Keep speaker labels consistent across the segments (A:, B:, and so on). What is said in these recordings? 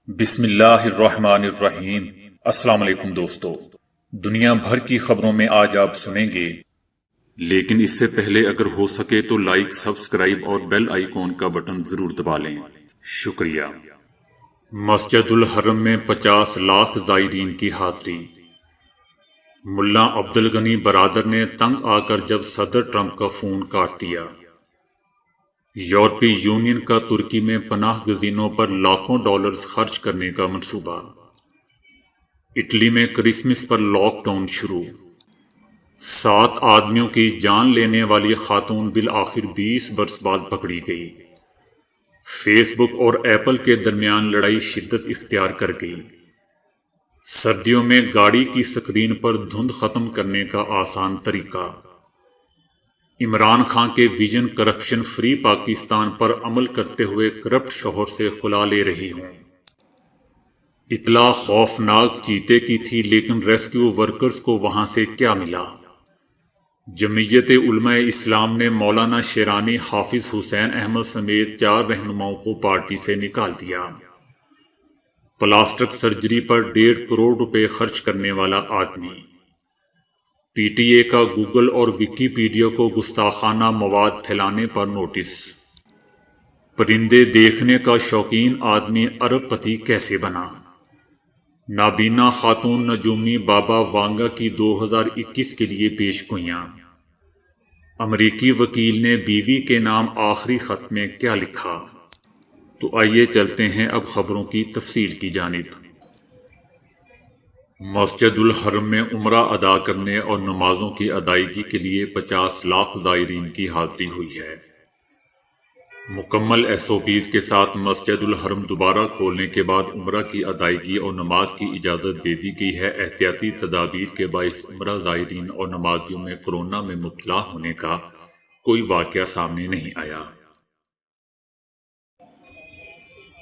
A: بسم اللہ الرحمن الرحیم۔ السلام علیکم دوستو، دنیا بھر کی خبروں میں آج آپ سنیں گے، لیکن اس سے پہلے اگر ہو سکے تو لائک، سبسکرائب اور بیل آئیکن کا بٹن ضرور دبا لیں، شکریہ۔ مسجد الحرم میں 50 لاکھ زائرین کی حاضری۔ ملا عبدالغنی برادر نے تنگ آ کر جب صدر ٹرمپ کا فون کاٹ دیا۔ یورپی یونین کا ترکی میں پناہ گزینوں پر لاکھوں ڈالرز خرچ کرنے کا منصوبہ۔ اٹلی میں کرسمس پر لاک ڈاؤن شروع۔ 7 آدمیوں کی جان لینے والی خاتون بالآخر 20 برس بعد پکڑی گئی۔ فیس بک اور ایپل کے درمیان لڑائی شدت اختیار کر گئی۔ سردیوں میں گاڑی کی سکرین پر دھند ختم کرنے کا آسان طریقہ۔ عمران خان کے ویژن کرپشن فری پاکستان پر عمل کرتے ہوئے کرپٹ شوہر سے خلا لے رہی ہوں۔ اطلاع خوفناک چیتے کی تھی، لیکن ریسکیو ورکرز کو وہاں سے کیا ملا؟ جمعیت علماء اسلام نے مولانا شیرانی، حافظ حسین احمد سمیت 4 رہنماؤں کو پارٹی سے نکال دیا۔ پلاسٹک سرجری پر 1.5 کروڑ روپے خرچ کرنے والا آدمی۔ پی ٹی اے کا گوگل اور وکی پیڈیا کو گستاخانہ مواد پھیلانے پر نوٹس۔ پرندے دیکھنے کا شوقین آدمی ارب پتی کیسے بنا؟ نابینا خاتون نجومی بابا وانگا کی 2021 کے لیے پیش گوئیاں۔ امریکی وکیل نے بیوی کے نام آخری خط میں کیا لکھا؟ تو آئیے چلتے ہیں اب خبروں کی تفصیل کی جانب۔ مسجد الحرم میں عمرہ ادا کرنے اور نمازوں کی ادائیگی کے لیے 50 لاکھ زائرین کی حاضری ہوئی ہے۔ مکمل SOPs کے ساتھ مسجد الحرم دوبارہ کھولنے کے بعد عمرہ کی ادائیگی اور نماز کی اجازت دے دی گئی ہے۔ احتیاطی تدابیر کے باعث عمرہ زائرین اور نمازیوں میں کورونا میں مبتلا ہونے کا کوئی واقعہ سامنے نہیں آیا۔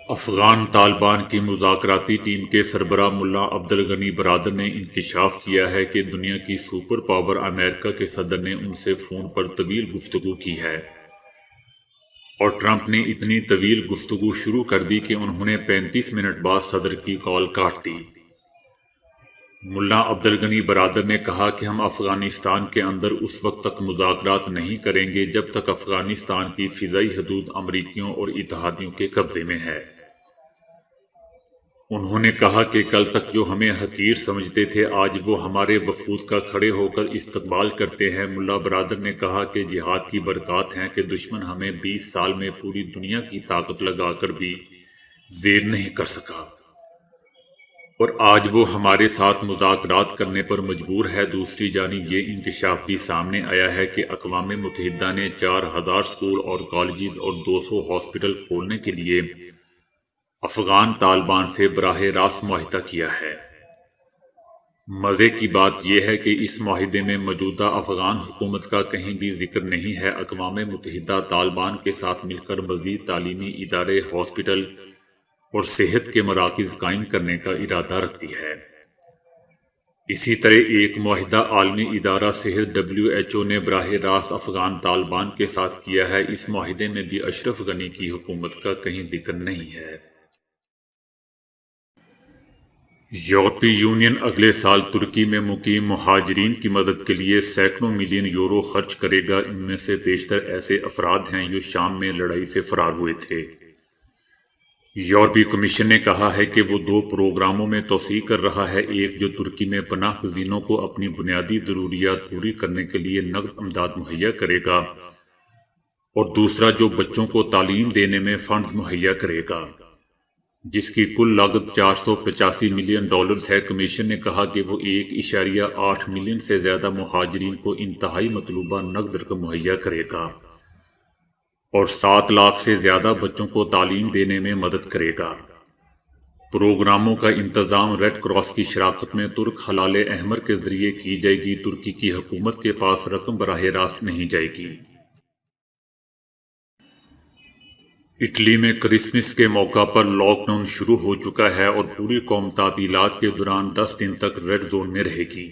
A: افغان طالبان کی مذاکراتی ٹیم کے سربراہ ملا عبدالغنی برادر نے انکشاف کیا ہے کہ دنیا کی سپر پاور امریکہ کے صدر نے ان سے فون پر طویل گفتگو کی ہے، اور ٹرمپ نے اتنی طویل گفتگو شروع کر دی کہ انہوں نے 35 منٹ بعد صدر کی کال کاٹ دی۔ ملا عبدالغنی برادر نے کہا کہ ہم افغانستان کے اندر اس وقت تک مذاکرات نہیں کریں گے جب تک افغانستان کی فضائی حدود امریکیوں اور اتحادیوں کے قبضے میں ہے۔ انہوں نے کہا کہ کل تک جو ہمیں حقیر سمجھتے تھے آج وہ ہمارے وفود کا کھڑے ہو کر استقبال کرتے ہیں۔ ملا برادر نے کہا کہ جہاد کی برکات ہیں کہ دشمن ہمیں 20 سال میں پوری دنیا کی طاقت لگا کر بھی زیر نہیں کر سکا، اور آج وہ ہمارے ساتھ مذاکرات کرنے پر مجبور ہے۔ دوسری جانب یہ انکشاف بھی سامنے آیا ہے کہ اقوام متحدہ نے 4000 اسکول اور کالجز اور 200 ہاسپٹل کھولنے کے لیے افغان طالبان سے براہ راست معاہدہ کیا ہے۔ مزے کی بات یہ ہے کہ اس معاہدے میں موجودہ افغان حکومت کا کہیں بھی ذکر نہیں ہے۔ اقوام متحدہ طالبان کے ساتھ مل کر مزید تعلیمی ادارے، ہاسپٹل اور صحت کے مراکز قائم کرنے کا ارادہ رکھتی ہے۔ اسی طرح ایک معاہدہ عالمی ادارہ صحت WHO نے براہ راست افغان طالبان کے ساتھ کیا ہے۔ اس معاہدے میں بھی اشرف غنی کی حکومت کا کہیں ذکر نہیں ہے۔ یورپی یونین اگلے سال ترکی میں مقیم مہاجرین کی مدد کے لیے سینکڑوں ملین یورو خرچ کرے گا۔ ان میں سے بیشتر ایسے افراد ہیں جو شام میں لڑائی سے فرار ہوئے تھے۔ یورپی کمیشن نے کہا ہے کہ وہ 2 پروگراموں میں توسیع کر رہا ہے، ایک جو ترکی میں پناہ گزینوں کو اپنی بنیادی ضروریات پوری کرنے کے لیے نقد امداد مہیا کرے گا، اور دوسرا جو بچوں کو تعلیم دینے میں فنڈز مہیا کرے گا، جس کی کل لاگت 485 ملین ڈالرز ہے۔ کمیشن نے کہا کہ وہ 1.8 ملین سے زیادہ مہاجرین کو انتہائی مطلوبہ نقد رقم مہیا کرے گا، اور 7 لاکھ سے زیادہ بچوں کو تعلیم دینے میں مدد کرے گا۔ پروگراموں کا انتظام ریڈ کراس کی شراکت میں ترک ہلال احمر کے ذریعے کی جائے گی۔ ترکی کی حکومت کے پاس رقم براہ راست نہیں جائے گی۔ اٹلی میں کرسمس کے موقع پر لاک ڈاؤن شروع ہو چکا ہے، اور پوری قوم تعطیلات کے دوران 10 دن تک ریڈ زون میں رہے گی۔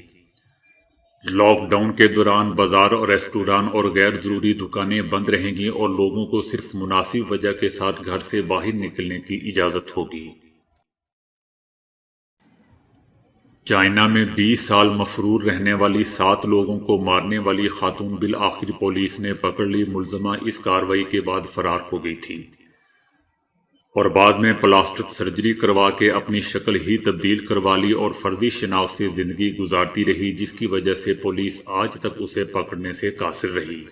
A: لاک ڈاؤن کے دوران بازار اور ریستوران اور غیر ضروری دکانیں بند رہیں گی، اور لوگوں کو صرف مناسب وجہ کے ساتھ گھر سے باہر نکلنے کی اجازت ہوگی۔ چائنا میں 20 سال مفرور رہنے والی 7 لوگوں کو مارنے والی خاتون بالآخر پولیس نے پکڑ لی۔ ملزمہ اس کارروائی کے بعد فرار ہو گئی تھی اور بعد میں پلاسٹک سرجری کروا کے اپنی شکل ہی تبدیل کروا لی اور فردی شناخت سے زندگی گزارتی رہی، جس کی وجہ سے پولیس آج تک اسے پکڑنے سے قاصر رہی۔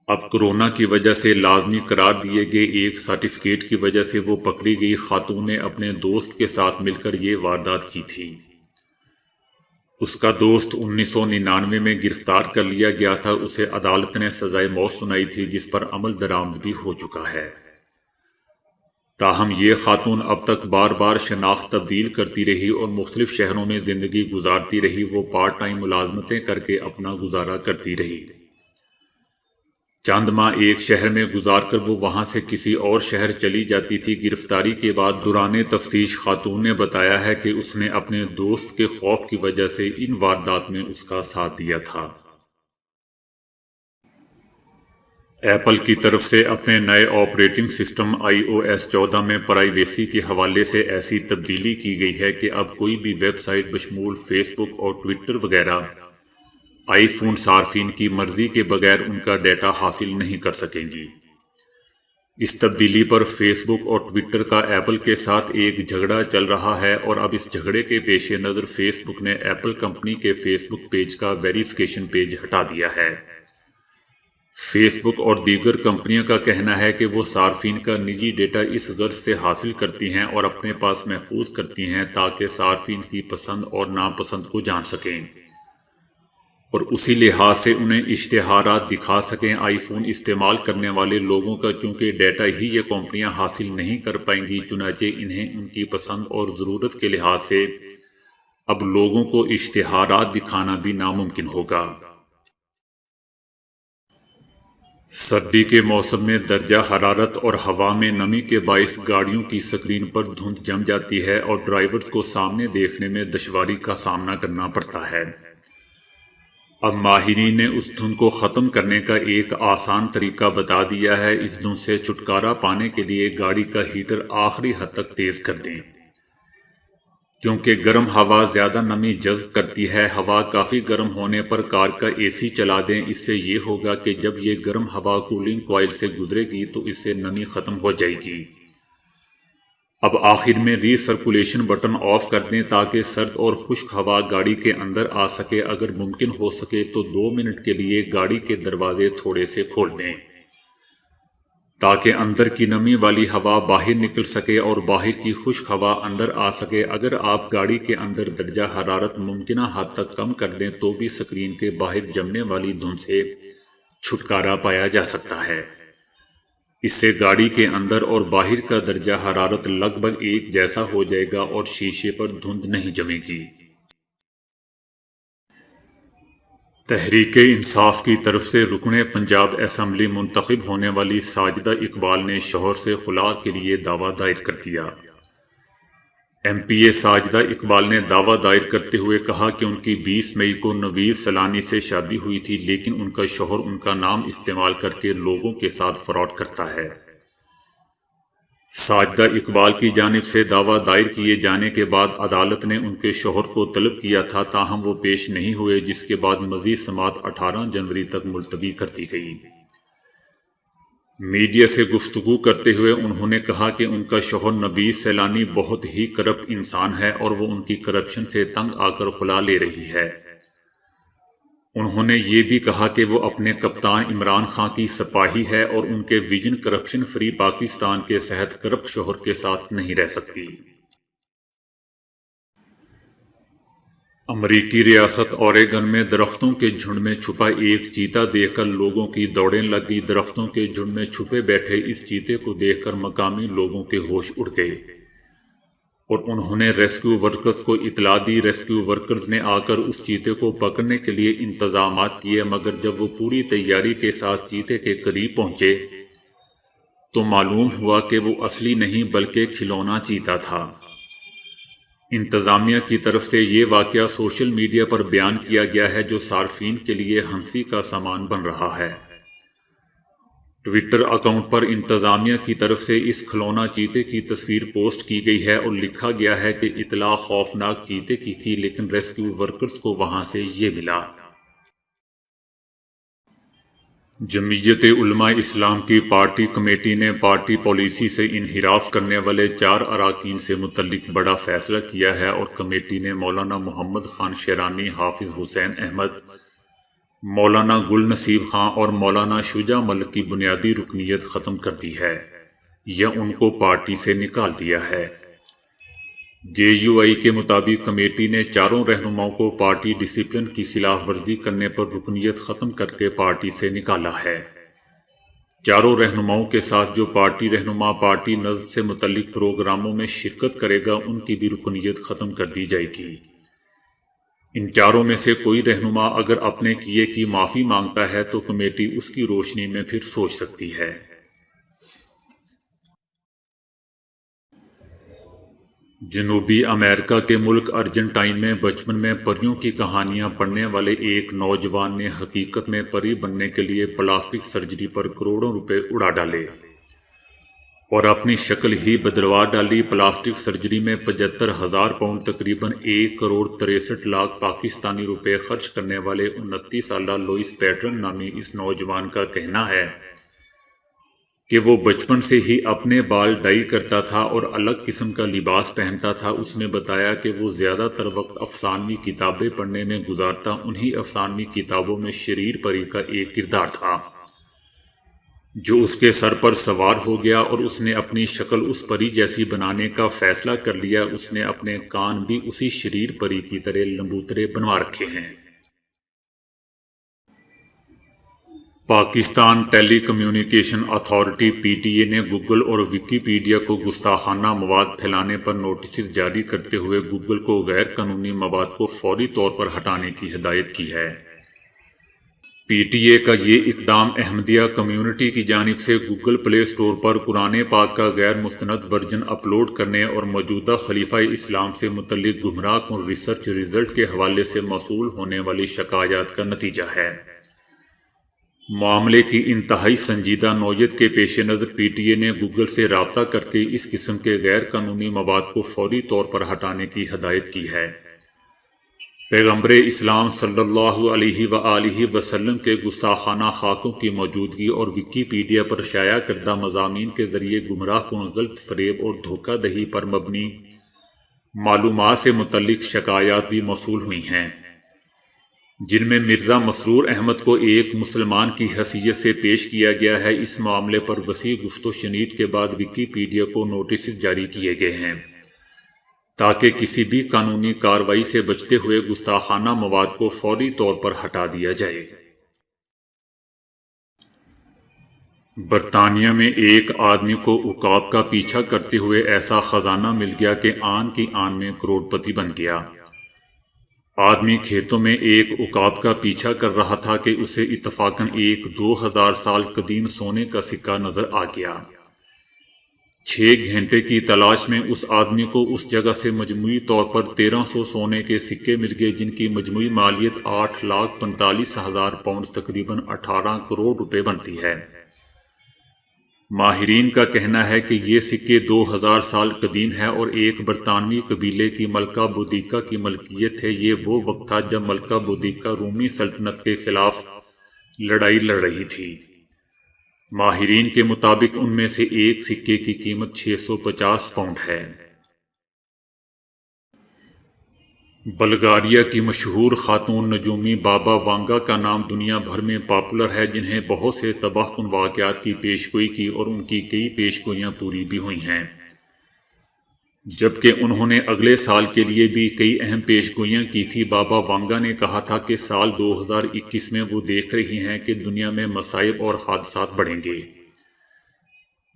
A: اب کورونا کی وجہ سے لازمی قرار دیے گئے ایک سرٹیفکیٹ کی وجہ سے وہ پکڑی گئی خاتون نے اپنے دوست کے ساتھ مل کر یہ واردات کی تھی۔ اس کا دوست 1999 میں گرفتار کر لیا گیا تھا۔ اسے عدالت نے سزائے موت سنائی تھی، جس پر عمل درآمد بھی ہو چکا ہے۔ تاہم یہ خاتون اب تک بار بار شناخت تبدیل کرتی رہی اور مختلف شہروں میں زندگی گزارتی رہی۔ وہ پارٹ ٹائم ملازمتیں کر کے اپنا گزارا کرتی رہی۔ چند ماہ ایک شہر میں گزار کر وہ وہاں سے کسی اور شہر چلی جاتی تھی۔ گرفتاری کے بعد دوران تفتیش خاتون نے بتایا ہے کہ اس نے اپنے دوست کے خوف کی وجہ سے ان واردات میں اس کا ساتھ دیا تھا۔ ایپل کی طرف سے اپنے نئے آپریٹنگ سسٹم iOS 14 میں پرائیویسی کے حوالے سے ایسی تبدیلی کی گئی ہے کہ اب کوئی بھی ویب سائٹ بشمول فیس بک اور ٹویٹر وغیرہ آئی فون صارفین کی مرضی کے بغیر ان کا ڈیٹا حاصل نہیں کر سکیں گی۔ اس تبدیلی پر فیس بک اور ٹویٹر کا ایپل کے ساتھ ایک جھگڑا چل رہا ہے اور اب اس جھگڑے کے پیش نظر فیس بک نے ایپل کمپنی کے فیس بک پیج کا ویریفیکیشن پیج ہٹا دیا ہے۔ فیس بک اور دیگر کمپنیوں کا کہنا ہے کہ وہ صارفین کا نجی ڈیٹا اس غرض سے حاصل کرتی ہیں اور اپنے پاس محفوظ کرتی ہیں تاکہ صارفین کی پسند اور ناپسند کو جان سکیں اور اسی لحاظ سے انہیں اشتہارات دکھا سکیں۔ آئی فون استعمال کرنے والے لوگوں کا چونکہ ڈیٹا ہی یہ کمپنیاں حاصل نہیں کر پائیں گی، چنانچہ انہیں ان کی پسند اور ضرورت کے لحاظ سے اب لوگوں کو اشتہارات دکھانا بھی ناممکن ہوگا۔ سردی کے موسم میں درجہ حرارت اور ہوا میں نمی کے باعث گاڑیوں کی سکرین پر دھند جم جاتی ہے اور ڈرائیورز کو سامنے دیکھنے میں دشواری کا سامنا کرنا پڑتا ہے۔ اب ماہرین نے اس دھند کو ختم کرنے کا ایک آسان طریقہ بتا دیا ہے۔ اس دھند سے چھٹکارا پانے کے لیے گاڑی کا ہیٹر آخری حد تک تیز کر دیں، کیونکہ گرم ہوا زیادہ نمی جذب کرتی ہے۔ ہوا کافی گرم ہونے پر کار کا AC چلا دیں۔ اس سے یہ ہوگا کہ جب یہ گرم ہوا کولنگ کوائل سے گزرے گی تو اس سے نمی ختم ہو جائے گی۔ اب آخر میں ری سرکولیشن بٹن آف کر دیں تاکہ سرد اور خشک ہوا گاڑی کے اندر آ سکے۔ اگر ممکن ہو سکے تو 2 منٹ کے لیے گاڑی کے دروازے تھوڑے سے کھول دیں تاکہ اندر کی نمی والی ہوا باہر نکل سکے اور باہر کی خشک ہوا اندر آ سکے۔ اگر آپ گاڑی کے اندر درجہ حرارت ممکنہ حد تک کم کر دیں تو بھی سکرین کے باہر جمنے والی دھند سے چھٹکارا پایا جا سکتا ہے۔ اس سے گاڑی کے اندر اور باہر کا درجہ حرارت لگ بھگ ایک جیسا ہو جائے گا اور شیشے پر دھند نہیں جمے گی۔ تحریک انصاف کی طرف سے رکن پنجاب اسمبلی منتخب ہونے والی ساجدہ اقبال نے شوہر سے خلا کے لیے دعویٰ دائر کر دیا۔ MPA ساجدہ اقبال نے دعویٰ دائر کرتے ہوئے کہا کہ ان کی 20 مئی کو نوید سلانی سے شادی ہوئی تھی، لیکن ان کا شوہر ان کا نام استعمال کر کے لوگوں کے ساتھ فراڈ کرتا ہے۔ ساجدہ اقبال کی جانب سے دعویٰ دائر کیے جانے کے بعد عدالت نے ان کے شوہر کو طلب کیا تھا، تاہم وہ پیش نہیں ہوئے، جس کے بعد مزید سماعت 18 جنوری تک ملتوی کر دی گئی۔ میڈیا سے گفتگو کرتے ہوئے انہوں نے کہا کہ ان کا شوہر نوید سیلانی بہت ہی کرپٹ انسان ہے اور وہ ان کی کرپشن سے تنگ آ کر خلا لے رہی ہے۔ انہوں نے یہ بھی کہا کہ وہ اپنے کپتان عمران خان کی سپاہی ہے اور ان کے ویژن کرپشن فری پاکستان کے تحت کرپٹ شوہر کے ساتھ نہیں رہ سکتی۔ امریکی ریاست اوریگن میں درختوں کے جھنڈ میں چھپا ایک چیتا دیکھ کر لوگوں کی دوڑیں لگ گئی۔ درختوں کے جھنڈ میں چھپے بیٹھے اس چیتے کو دیکھ کر مقامی لوگوں کے ہوش اڑ گئے اور انہوں نے ریسکیو ورکرز کو اطلاع دی۔ ریسکیو ورکرز نے آ کر اس چیتے کو پکڑنے کے لیے انتظامات کیے، مگر جب وہ پوری تیاری کے ساتھ چیتے کے قریب پہنچے تو معلوم ہوا کہ وہ اصلی نہیں بلکہ کھلونا چیتا تھا۔ انتظامیہ کی طرف سے یہ واقعہ سوشل میڈیا پر بیان کیا گیا ہے، جو صارفین کے لیے ہنسی کا سامان بن رہا ہے۔ ٹویٹر اکاؤنٹ پر انتظامیہ کی طرف سے اس کھلونا چیتے کی تصویر پوسٹ کی گئی ہے اور لکھا گیا ہے کہ اطلاع خوفناک چیتے کی تھی لیکن ریسکیو ورکرز کو وہاں سے یہ ملا۔ جمعیت علماء اسلام کی پارٹی کمیٹی نے پارٹی پالیسی سے انحراف کرنے والے 4 اراکین سے متعلق بڑا فیصلہ کیا ہے اور کمیٹی نے مولانا محمد خان شیرانی، حافظ حسین احمد، مولانا گل نصیب خان اور مولانا شجاع ملک کی بنیادی رکنیت ختم کر دی ہے یا ان کو پارٹی سے نکال دیا ہے۔ JUI کے مطابق کمیٹی نے 4 رہنماؤں کو پارٹی ڈسپلن کی خلاف ورزی کرنے پر رکنیت ختم کر کے پارٹی سے نکالا ہے۔ 4 رہنماؤں کے ساتھ جو پارٹی رہنما پارٹی نظم سے متعلق پروگراموں میں شرکت کرے گا ان کی بھی رکنیت ختم کر دی جائے گی۔ ان 4 میں سے کوئی رہنما اگر اپنے کیے کی معافی مانگتا ہے تو کمیٹی اس کی روشنی میں پھر سوچ سکتی ہے۔ جنوبی امریکہ کے ملک ارجنٹائن میں بچپن میں پریوں کی کہانیاں پڑھنے والے ایک نوجوان نے حقیقت میں پری بننے کے لیے پلاسٹک سرجری پر کروڑوں روپے اڑا ڈالے اور اپنی شکل ہی بدلوا ڈالی۔ پلاسٹک سرجری میں 75,000 پاؤنڈ تقریباً 1,63,00,000 پاکستانی روپے خرچ کرنے والے 29 سالہ لوئس پیٹرن نامی اس نوجوان کا کہنا ہے کہ وہ بچپن سے ہی اپنے بال ڈائی کرتا تھا اور الگ قسم کا لباس پہنتا تھا۔ اس نے بتایا کہ وہ زیادہ تر وقت افسانوی کتابیں پڑھنے میں گزارتا۔ انہی افسانوی کتابوں میں شریر پری کا ایک کردار تھا جو اس کے سر پر سوار ہو گیا اور اس نے اپنی شکل اس پری جیسی بنانے کا فیصلہ کر لیا۔ اس نے اپنے کان بھی اسی شریر پری کی طرح لمبوترے بنوا رکھے ہیں۔ پاکستان ٹیلی کمیونیکیشن اتھارٹی PTA نے گوگل اور ویکیپیڈیا کو گستاخانہ مواد پھیلانے پر نوٹسز جاری کرتے ہوئے گوگل کو غیر قانونی مواد کو فوری طور پر ہٹانے کی ہدایت کی ہے۔ PTA کا یہ اقدام احمدیہ کمیونٹی کی جانب سے گوگل پلے اسٹور پر قرآن پاک کا غیر مستند ورژن اپلوڈ کرنے اور موجودہ خلیفہ اسلام سے متعلق گمراہ کن ریسرچ رزلٹ کے حوالے سے موصول ہونے والی شکایات کا نتیجہ ہے۔ معاملے کی انتہائی سنجیدہ نوعیت کے پیش نظر PTA نے گوگل سے رابطہ کر کے اس قسم کے غیر قانونی مواد کو فوری طور پر ہٹانے کی ہدایت کی ہے۔ پیغمبر اسلام صلی اللہ علیہ وآلہ وسلم کے گستاخانہ خاکوں کی موجودگی اور ویکیپیڈیا پر شائع کردہ مضامین کے ذریعے گمراہ کن غلط فریب اور دھوکہ دہی پر مبنی معلومات سے متعلق شکایات بھی موصول ہوئی ہیں، جن میں مرزا مسرور احمد کو ایک مسلمان کی حیثیت سے پیش کیا گیا ہے۔ اس معاملے پر وسیع گفت و شنید کے بعد ویکیپیڈیا کو نوٹسز جاری کیے گئے ہیں تاکہ کسی بھی قانونی کارروائی سے بچتے ہوئے گستاخانہ مواد کو فوری طور پر ہٹا دیا جائے۔ برطانیہ میں ایک آدمی کو عقاب کا پیچھا کرتے ہوئے ایسا خزانہ مل گیا کہ آن کی آن میں کروڑ پتی بن گیا۔ آدمی کھیتوں میں ایک عقاب کا پیچھا کر رہا تھا کہ اسے اتفاقاً ایک 2000 سال قدیم سونے کا سکہ نظر آ گیا۔ 6 گھنٹے کی تلاش میں اس آدمی کو اس جگہ سے مجموعی طور پر 1300 سونے کے سکے مل گئے، جن کی مجموعی مالیت 8,45,000 پاؤنڈ تقریباً 18 کروڑ روپے بنتی ہے۔ ماہرین کا کہنا ہے کہ یہ سکے 2000 سال قدیم ہے اور ایک برطانوی قبیلے کی ملکہ بودیکا کی ملکیت ہے۔ یہ وہ وقت تھا جب ملکہ بودیکا رومی سلطنت کے خلاف لڑائی لڑ رہی تھی۔ ماہرین کے مطابق ان میں سے ایک سکے کی قیمت 650 پاؤنڈ ہے۔ بلغاریہ کی مشہور خاتون نجومی بابا وانگا کا نام دنیا بھر میں پاپولر ہے، جنہیں بہت سے تباہ کن واقعات کی پیشگوئی کی اور ان کی کئی پیشگوئیاں پوری بھی ہوئی ہیں، جبکہ انہوں نے اگلے سال کے لیے بھی کئی اہم پیشگوئیاں کی تھی۔ بابا وانگا نے کہا تھا کہ سال 2021 میں وہ دیکھ رہی ہیں کہ دنیا میں مصائب اور حادثات بڑھیں گے۔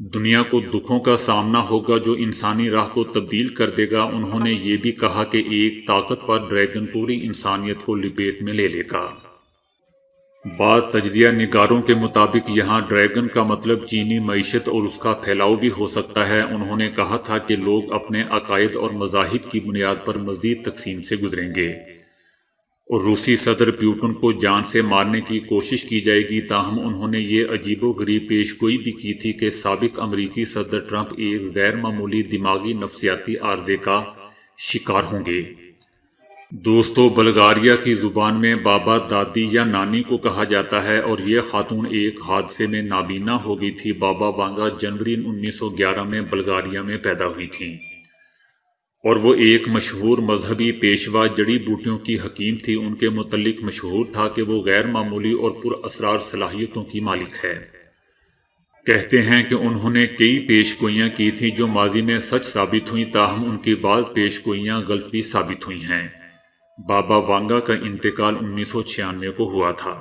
A: دنیا کو دکھوں کا سامنا ہوگا جو انسانی راہ کو تبدیل کر دے گا۔ انہوں نے یہ بھی کہا کہ ایک طاقتور ڈریگن پوری انسانیت کو لپیٹ میں لے لے گا۔ بعض تجزیہ نگاروں کے مطابق یہاں ڈریگن کا مطلب چینی معیشت اور اس کا پھیلاؤ بھی ہو سکتا ہے۔ انہوں نے کہا تھا کہ لوگ اپنے عقائد اور مذاہب کی بنیاد پر مزید تقسیم سے گزریں گے اور روسی صدر پیوٹن کو جان سے مارنے کی کوشش کی جائے گی، تاہم انہوں نے یہ عجیب و غریب پیش گوئی بھی کی تھی کہ سابق امریکی صدر ٹرمپ ایک غیر معمولی دماغی نفسیاتی عارضے کا شکار ہوں گے۔ دوستو، بلغاریہ کی زبان میں بابا، دادی یا نانی کو کہا جاتا ہے، اور یہ خاتون ایک حادثے میں نابینا ہو گئی تھی۔ بابا وانگا جنوری 1911 میں بلغاریہ میں پیدا ہوئی تھیں، اور وہ ایک مشہور مذہبی پیشوا جڑی بوٹیوں کی حکیم تھی۔ ان کے متعلق مشہور تھا کہ وہ غیر معمولی اور پر اسرار صلاحیتوں کی مالک ہے۔ کہتے ہیں کہ انہوں نے کئی پیش گوئیاں کی تھیں جو ماضی میں سچ ثابت ہوئیں، تاہم ان کی بعض پیش گوئیاں غلط بھی ثابت ہوئی ہیں۔ بابا وانگا کا انتقال 1996 کو ہوا تھا۔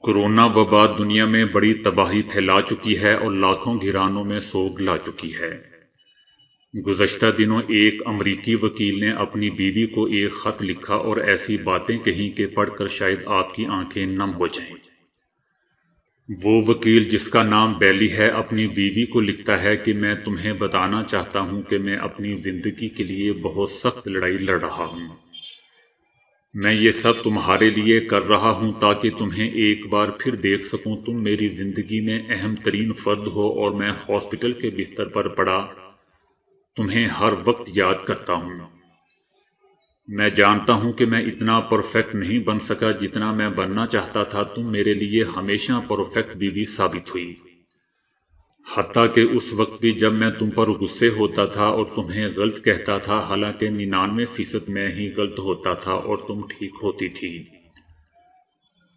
A: کورونا وبا دنیا میں بڑی تباہی پھیلا چکی ہے اور لاکھوں گھرانوں میں سوگ لا چکی ہے۔ گزشتہ دنوں ایک امریکی وکیل نے اپنی بیوی کو ایک خط لکھا اور ایسی باتیں کہیں کہ پڑھ کر شاید آپ کی آنکھیں نم ہو جائیں۔ وہ وکیل، جس کا نام بیلی ہے، اپنی بیوی کو لکھتا ہے کہ میں تمہیں بتانا چاہتا ہوں کہ میں اپنی زندگی کے لیے بہت سخت لڑائی لڑ رہا ہوں۔ میں یہ سب تمہارے لیے کر رہا ہوں تاکہ تمہیں ایک بار پھر دیکھ سکوں۔ تم میری زندگی میں اہم ترین فرد ہو اور میں ہاسپٹل کے بستر پر پڑا تمہیں ہر وقت یاد کرتا ہوں۔ میں جانتا ہوں کہ میں اتنا پرفیکٹ نہیں بن سکا جتنا میں بننا چاہتا تھا۔ تم میرے لیے ہمیشہ پرفیکٹ بیوی ثابت ہوئی، حتیٰ کہ اس وقت بھی جب میں تم پر غصے ہوتا تھا اور تمہیں غلط کہتا تھا، حالانکہ 99% میں ہی غلط ہوتا تھا اور تم ٹھیک ہوتی تھی۔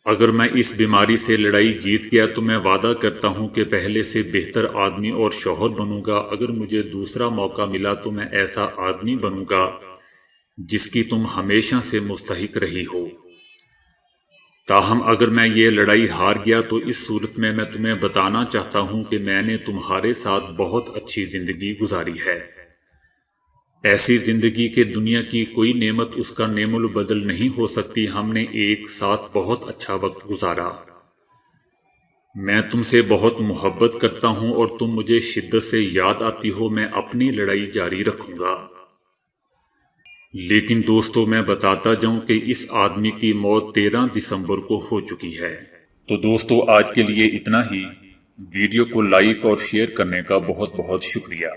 A: اگر میں اس بیماری سے لڑائی جیت گیا تو میں وعدہ کرتا ہوں کہ پہلے سے بہتر آدمی اور شوہر بنوں گا۔ اگر مجھے دوسرا موقع ملا تو میں ایسا آدمی بنوں گا جس کی تم ہمیشہ سے مستحق رہی ہو۔ تاہم اگر میں یہ لڑائی ہار گیا تو اس صورت میں تمہیں بتانا چاہتا ہوں کہ میں نے تمہارے ساتھ بہت اچھی زندگی گزاری ہے، ایسی زندگی کہ دنیا کی کوئی نعمت اس کا نعم البدل نہیں ہو سکتی۔ ہم نے ایک ساتھ بہت اچھا وقت گزارا۔ میں تم سے بہت محبت کرتا ہوں اور تم مجھے شدت سے یاد آتی ہو۔ میں اپنی لڑائی جاری رکھوں گا۔ لیکن دوستو، میں بتاتا جاؤں کہ اس آدمی کی موت 13 دسمبر کو ہو چکی ہے۔ تو دوستو، آج کے لیے اتنا ہی۔ ویڈیو کو لائک اور شیئر کرنے کا بہت بہت شکریہ۔